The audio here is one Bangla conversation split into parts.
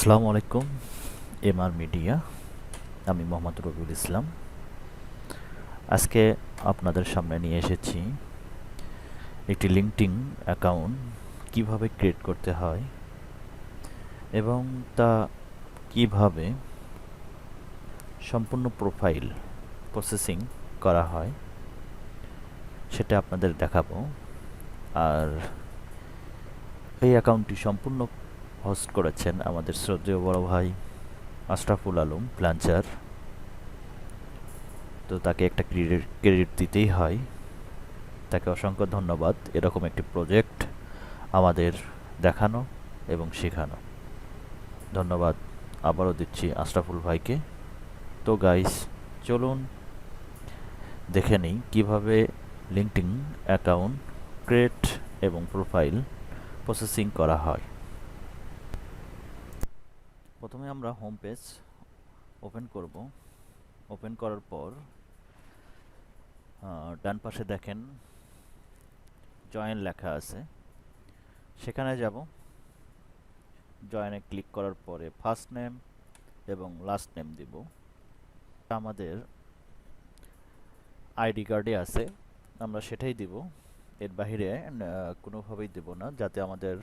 আসসালামু আলাইকুম। এমআর মিডিয়া, আমি মোহাম্মদ রবিউল ইসলাম। আজকে আপনাদের সামনে নিয়ে এসেছি একটি লিঙ্কডইন অ্যাকাউন্ট কিভাবে ক্রিয়েট করতে হয় এবং তা কিভাবে সম্পূর্ণ প্রোফাইল প্রসেসিং করা হয় সেটা আপনাদের দেখাবো। আর এই অ্যাকাউন্টটি সম্পূর্ণ হোস্ট করেছেন আমাদের শ্রদ্ধেয় বড় ভাই আশরাফুল আলম প্ল্যানচার। তো তাকে একটা ক্রেডিট দিতেই হয়, তাকে অসংখ্য ধন্যবাদ এরকম একটি প্রজেক্ট আমাদের দেখানো এবং শেখানো। ধন্যবাদ আবারও দিচ্ছি আশরাফুল ভাইকে। তো গাইস, চলুন দেখে নিই কীভাবে লিঙ্কডইন অ্যাকাউন্ট ক্রিয়েট এবং প্রোফাইল প্রসেসিং করা হয়। প্রথমে আমরা হোম পেজ ওপেন করব। ওপেন করার পর ডান পাশে দেখেন জয়েন লেখা আছে, সেখানে যাব। জয়েনে ক্লিক করার পরে ফার্স্ট নেম এবং লাস্ট নেম দিব। আমাদের আইডি কার্ডে আছে, আমরা সেটাই দিব। এর বাইরে কোনোভাবেই দেব না, যাতে আমাদের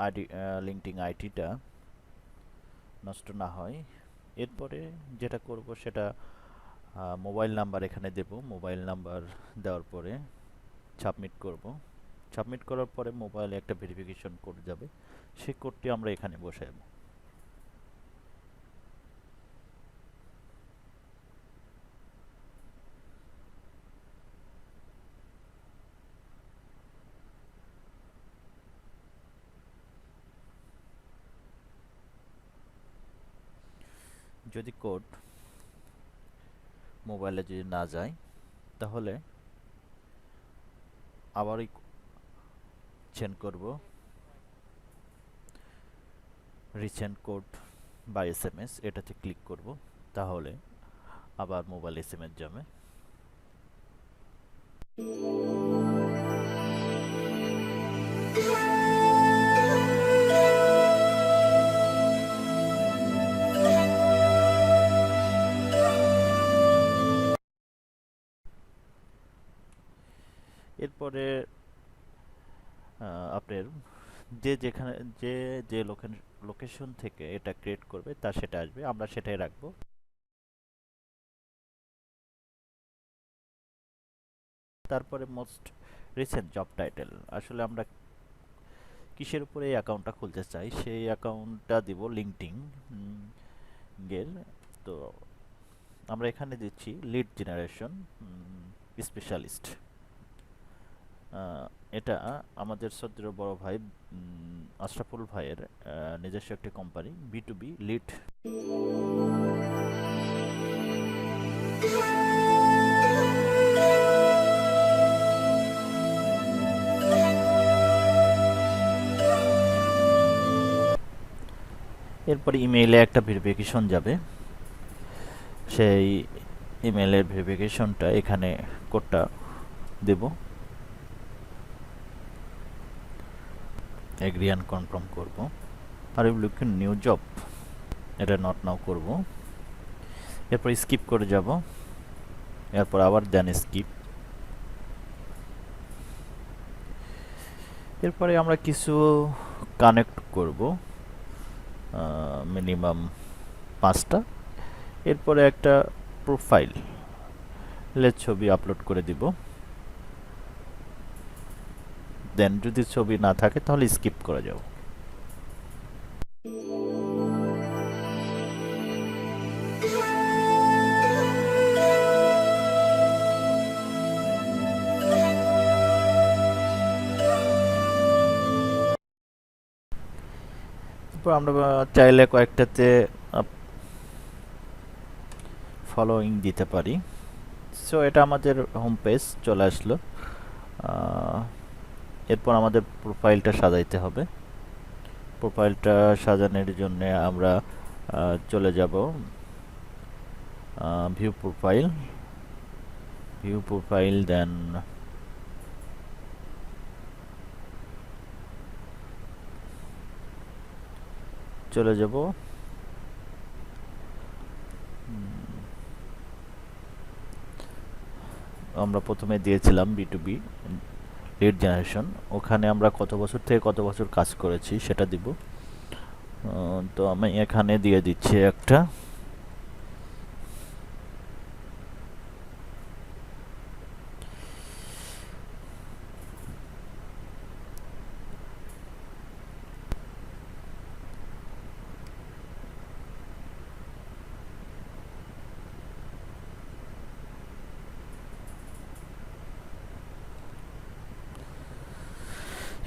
আইডি লিঙ্কডইন আইডিটা নষ্ট না হয়। এরপরে যেটা করব সেটা মোবাইল নাম্বার এখানে দেব। মোবাইল নাম্বার দেওয়ার পরে সাবমিট করব। সাবমিট করার পরে মোবাইলে একটা ভেরিফিকেশন কোড যাবে, সেই কোডটি আমরা এখানে বসাবো। যদি কোড মোবাইলে যদি না যায়, তাহলে আবারই চেঞ্জ করব, রিসেন্ট কোড বা এসএমএস এটাতে ক্লিক করব, তাহলে আবার মোবাইল এসএমএস যাবে। এরপরে আপনার যেখানে যে লোকেশন থেকে এটা ক্রিয়েট করবে তা সেটা আসবে, আমরা সেটাই রাখবো। তারপরে মোস্ট রিসেন্ট জব টাইটেল, আসলে আমরা কিসের উপরে এই অ্যাকাউন্টটা খুলতে চাই সেই অ্যাকাউন্টটা দিব লিঙ্কডইন এর। তো আমরা এখানে দিচ্ছি লিড জেনারেশন স্পেশালিস্ট। এটা আমাদের শ্রদ্ধেয় বড় ভাই আশরাফুল ভাইয়ের নিজস্ব একটি কোম্পানি, B2B লিড। এরপরে ইমেইলে একটা ভেরিফিকেশন যাবে, সেই ইমেইলের ভেরিফিকেশনটা এখানে কোডটা দেব। এগ্রি অ্যান্ড কনফার্ম করব। Are you looking new job, এটা নট নাও করব। এরপর স্কিপ করে যাব, এরপর আবার দেন স্কিপ। এরপরে আমরা কিছু কানেক্ট করব, মিনিমাম 5টা। এরপরে একটা প্রোফাইলের ছবি আপলোড করে দিব। দেন যদি ছবি না থাকে তাহলে স্কিপ করে যাও। তারপর আমরা চাইলে কয়েকটাতে ফলোইং দিতে পারি। সো এটা আমাদের হোম পেজ চলে আসলো। এরপর আমাদের প্রোফাইলটা সাজাইতে হবে। প্রোফাইলটা সাজানোর জন্য আমরা চলে যাব ভিউ প্রোফাইল, দেন চলে যাব আমরা প্রথমে দিয়েছিলাম B2B লিড জেনারেশন, ওখানে আমরা কত বছর থেকে কত বছর কাজ করেছি সেটা দিব। তো আমি এখানে দিয়ে দিচ্ছি একটা।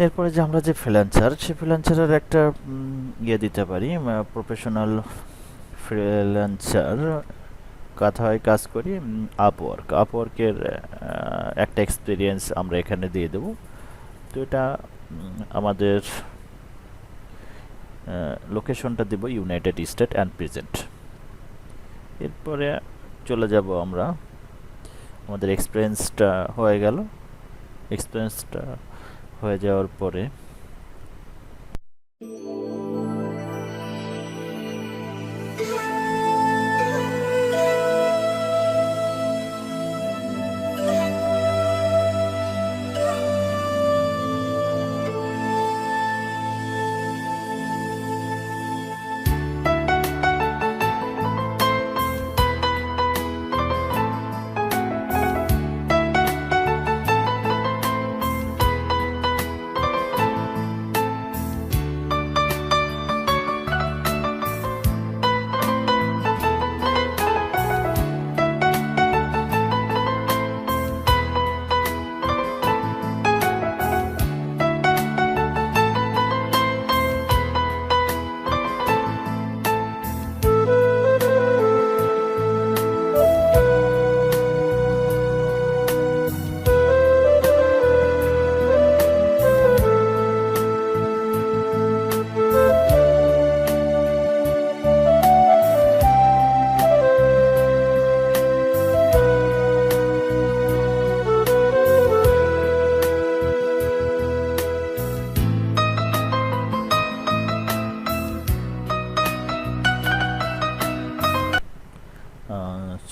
এরপরে যে আমরা যে ফ্রিল্যান্সার, সেই ফ্রিল্যান্সারের একটা ইয়ে দিতে পারি, প্রফেশনাল ফ্রিল্যান্সার কথায় কাজ করি আপওয়ার্কের একটা এক্সপিরিয়েন্স আমরা এখানে দিয়ে দেব। তো এটা আমাদের লোকেশনটা দেব ইউনাইটেড স্টেট অ্যান্ড প্রেজেন্ট। এরপরে চলে যাব আমরা, আমাদের এক্সপিরিয়েন্সটা হয়ে গেল। এক্সপিরিয়েন্সটা হয়ে যাওয়ার পরে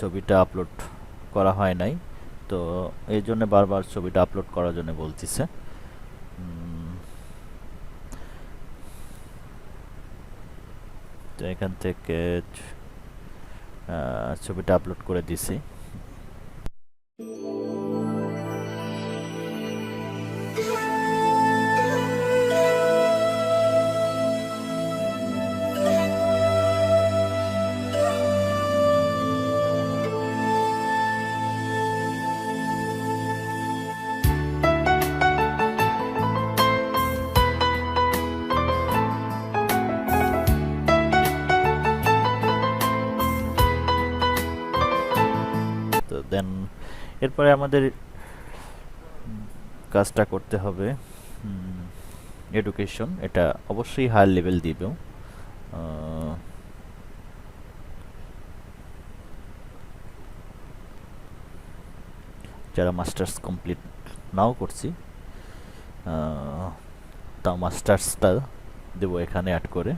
ছবিটা আপলোড করা হয় নাই, তো এই জন্য বারবার ছবিটা আপলোড করার জন্য বলতেছে। তো এখান থেকে ছবিটা আপলোড করে দিছি। দেন এরপরে আমাদের কাজটা করতে হবে এডুকেশন, এটা অবশ্যই হায়ার লেভেল দিব। যারা মাস্টার্স কমপ্লিট নাও করছি তা মাস্টার্সটা দেবো এখানে অ্যাড করে।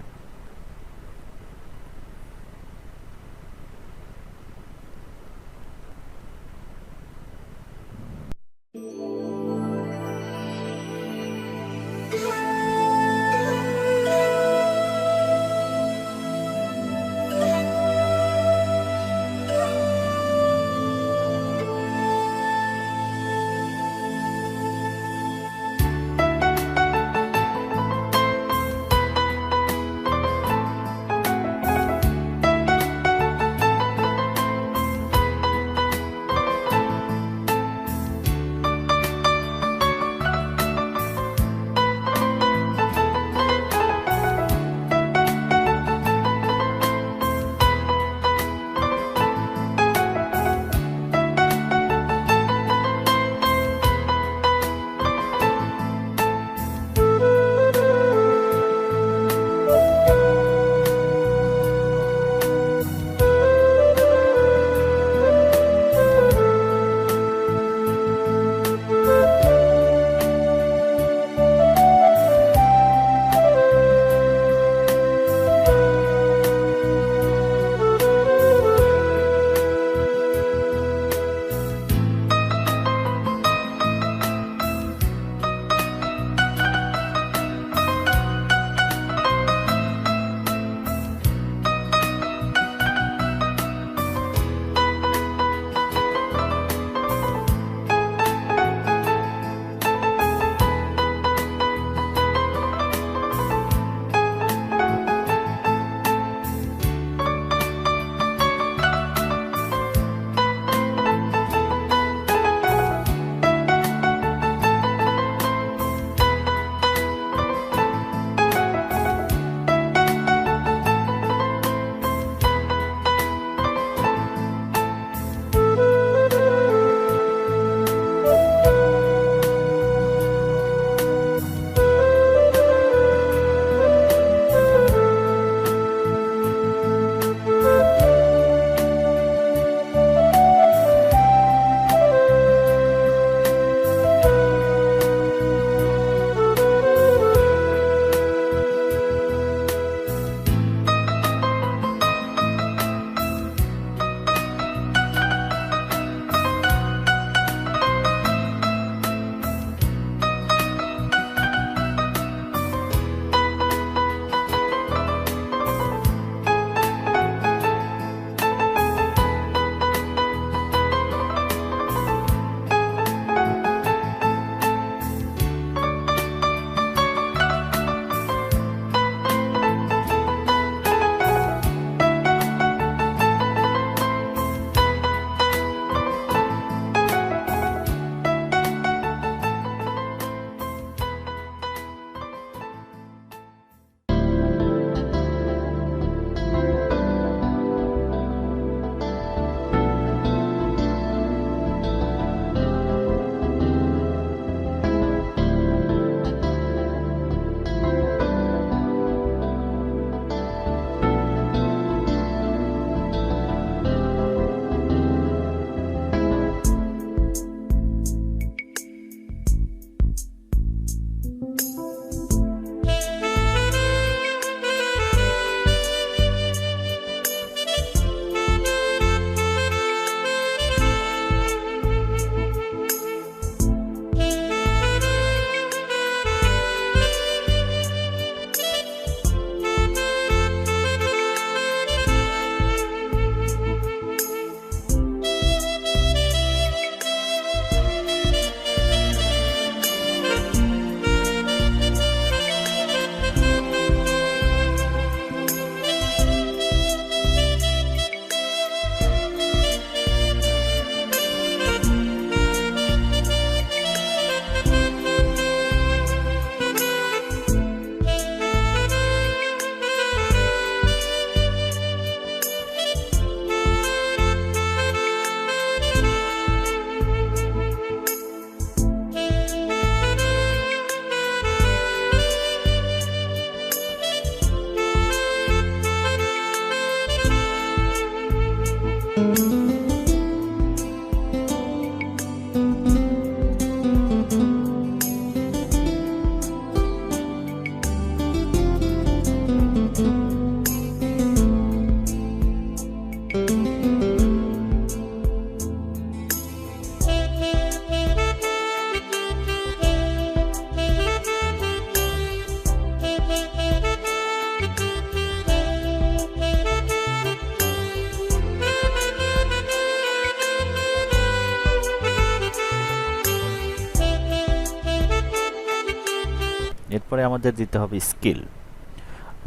এরপরে আমাদের দিতে হবে স্কিল।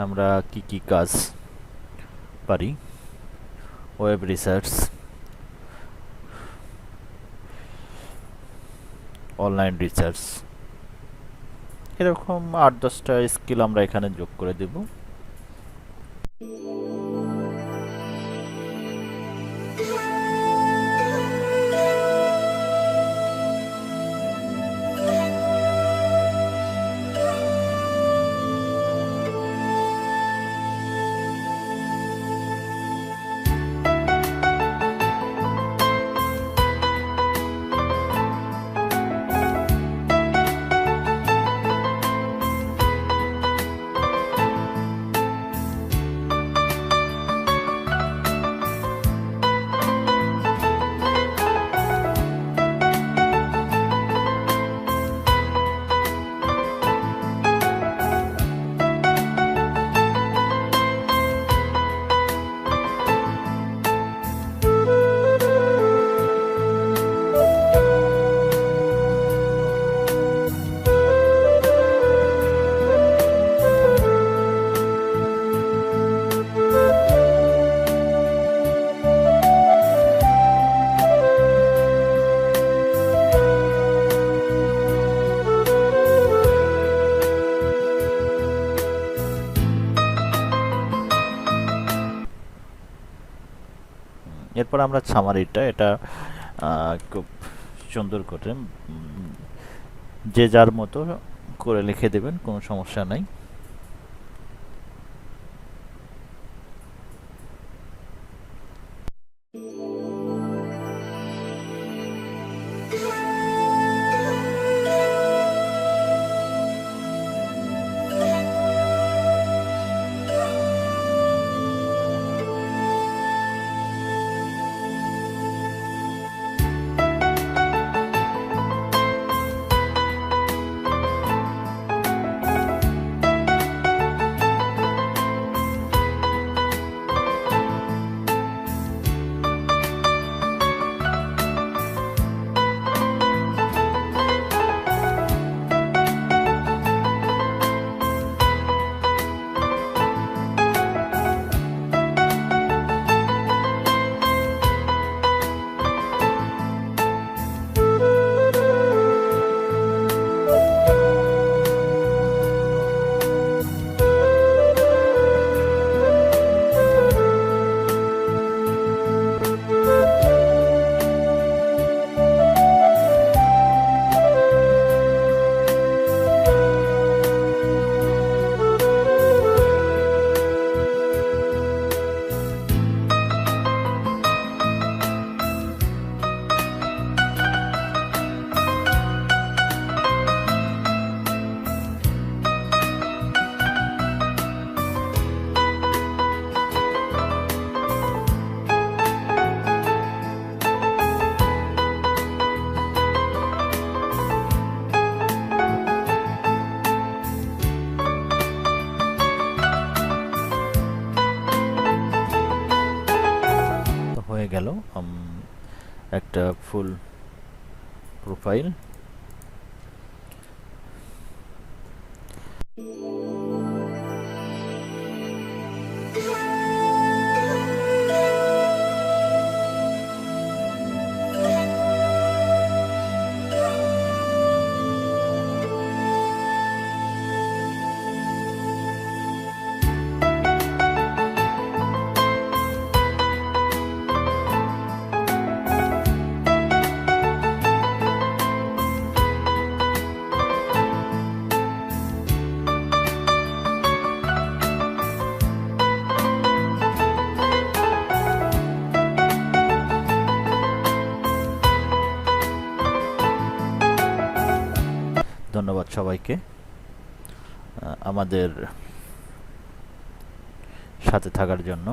আমরা কি কি কাজ পারি, ওয়েব রিসার্চ, অনলাইন রিসার্চ, এরকম 8-10টা স্কিল আমরা এখানে যোগ করে দেব। এরপর আমরা সামারিটা এটা খুব সুন্দর করে যে যার মতো করে লিখে দেবেন, কোনো সমস্যা নাই। হয়ে গেল একটা ফুল প্রোফাইল। সবাইকে আমাদের সাথে থাকার জন্য।